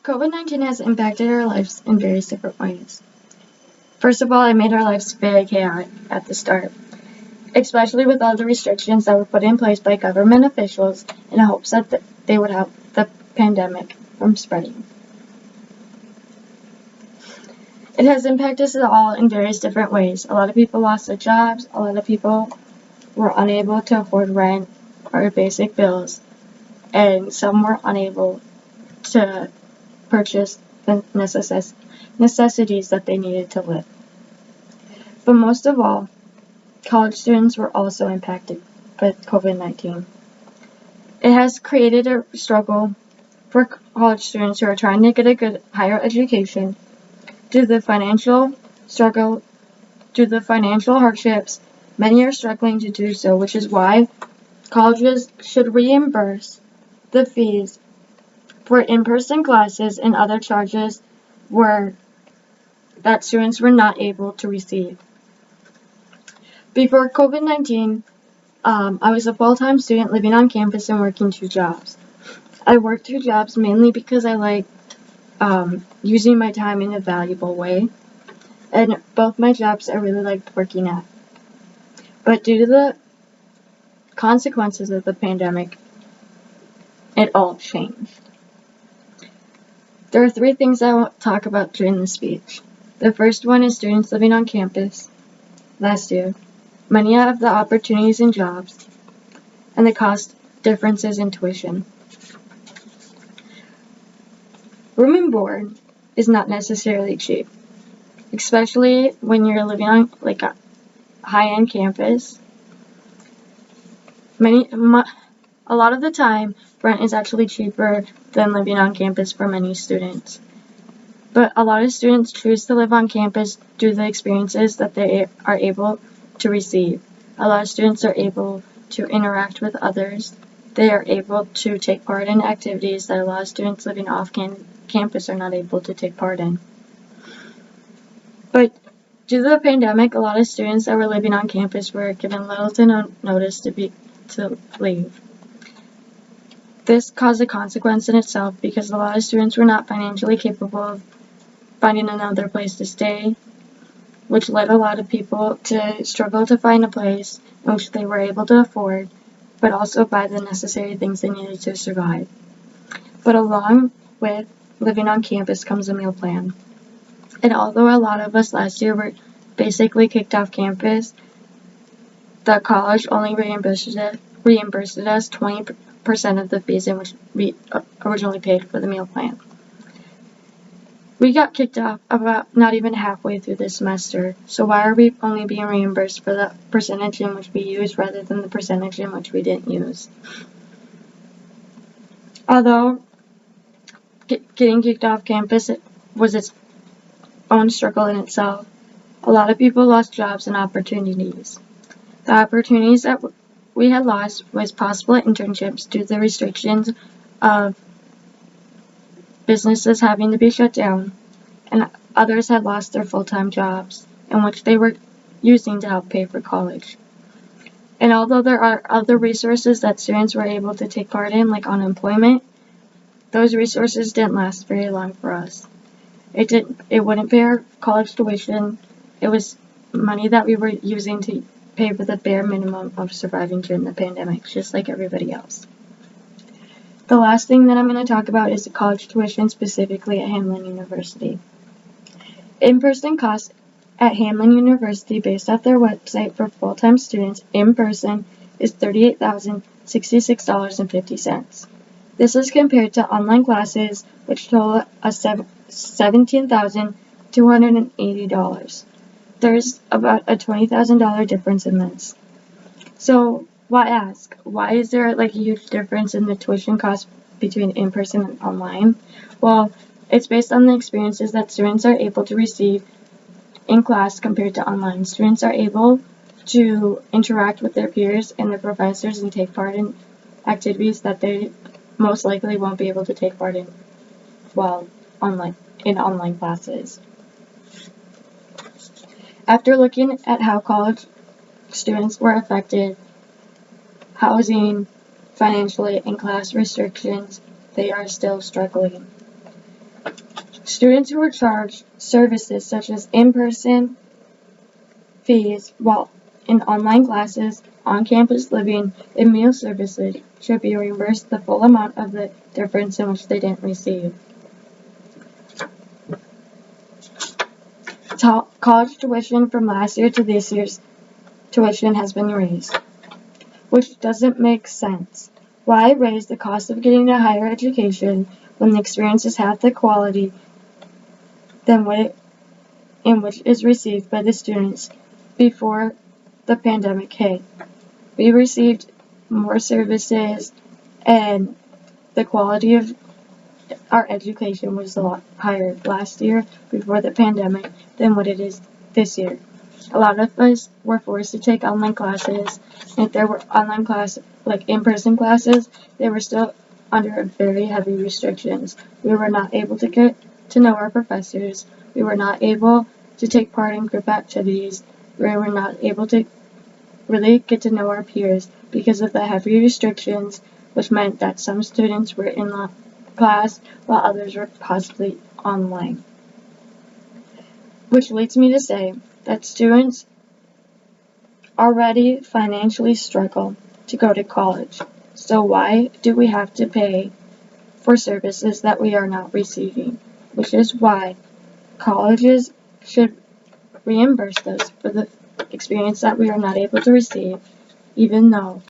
COVID-19 has impacted our lives in various different ways. First of all, it made our lives very chaotic at the start, especially with all the restrictions that were put in place by government officials in hopes that they would help the pandemic from spreading. It has impacted us all in various different ways. A lot of people lost their jobs, a lot of people were unable to afford rent or basic bills, and some were unable to purchase the necessities that they needed to live. But most of all, college students were also impacted by COVID-19. It has created a struggle for college students who are trying to get a good higher education. Due to the financial struggle, due to the financial hardships, many are struggling to do so, which is why colleges should reimburse the fees for in-person classes and other charges that students were not able to receive. Before COVID-19, I was a full-time student living on campus and working 2 jobs. I worked 2 jobs mainly because I like using my time in a valuable way, and both my jobs I really liked working at. But due to the consequences of the pandemic, it all changed. There are 3 things I want to talk about during this speech. The first one is students living on campus last year. Many have the opportunities and jobs, and the cost differences in tuition. Room and board is not necessarily cheap, especially when you're living on like a high-end campus. A lot of the time, rent is actually cheaper than living on campus for many students. But a lot of students choose to live on campus due to the experiences that they are able to receive. A lot of students are able to interact with others. They are able to take part in activities that a lot of students living off campus are not able to take part in. But due to the pandemic, a lot of students that were living on campus were given little to no notice to leave. This caused a consequence in itself because a lot of students were not financially capable of finding another place to stay, which led a lot of people to struggle to find a place in which they were able to afford, but also buy the necessary things they needed to survive. But along with living on campus comes a meal plan. And although a lot of us last year were basically kicked off campus, the college only reimbursed us 20% of the fees in which we originally paid for the meal plan. We got kicked off about not even halfway through the semester, so why are we only being reimbursed for the percentage in which we used rather than the percentage in which we didn't use? Although getting kicked off campus was its own struggle in itself, a lot of people lost jobs and opportunities. The opportunities that we had lost was possible internships due to the restrictions of businesses having to be shut down, and others had lost their full-time jobs in which they were using to help pay for college. And although there are other resources that students were able to take part in, like unemployment, those resources didn't last very long for us. It wouldn't pay our college tuition. It was money that we were using to pay for the bare minimum of surviving during the pandemic, just like everybody else. The last thing that I'm going to talk about is the college tuition, specifically at Hamline University. In-person costs at Hamline University, based off their website for full-time students in person, is $38,066.50. This is compared to online classes, which total $17,280. There's about a $20,000 difference in this. So why is there like a huge difference in the tuition cost between in-person and online? Well, it's based on the experiences that students are able to receive in class compared to online. Students are able to interact with their peers and their professors and take part in activities that they most likely won't be able to take part in while in online classes. After looking at how college students were affected, housing, financially, and class restrictions, they are still struggling. Students who are charged services such as in-person fees while in online classes, on-campus living, and meal services should be reimbursed the full amount of the difference in which they didn't receive. College tuition from last year to this year's tuition has been raised, which doesn't make sense. Why raise the cost of getting a higher education when the experience is half the quality than what in which is received by the students before the pandemic hit? We received more services and the quality of our education was a lot higher last year before the pandemic than what it is this year. A lot of us were forced to take online classes, and if there were online classes, like in-person classes, they were still under very heavy restrictions. We were not able to get to know our professors. We were not able to take part in group activities. We were not able to really get to know our peers because of the heavy restrictions, which meant that some students were in class while others were possibly online. Which leads me to say that students already financially struggle to go to college. So why do we have to pay for services that we are not receiving? Which is why colleges should reimburse us for the experience that we are not able to receive, even though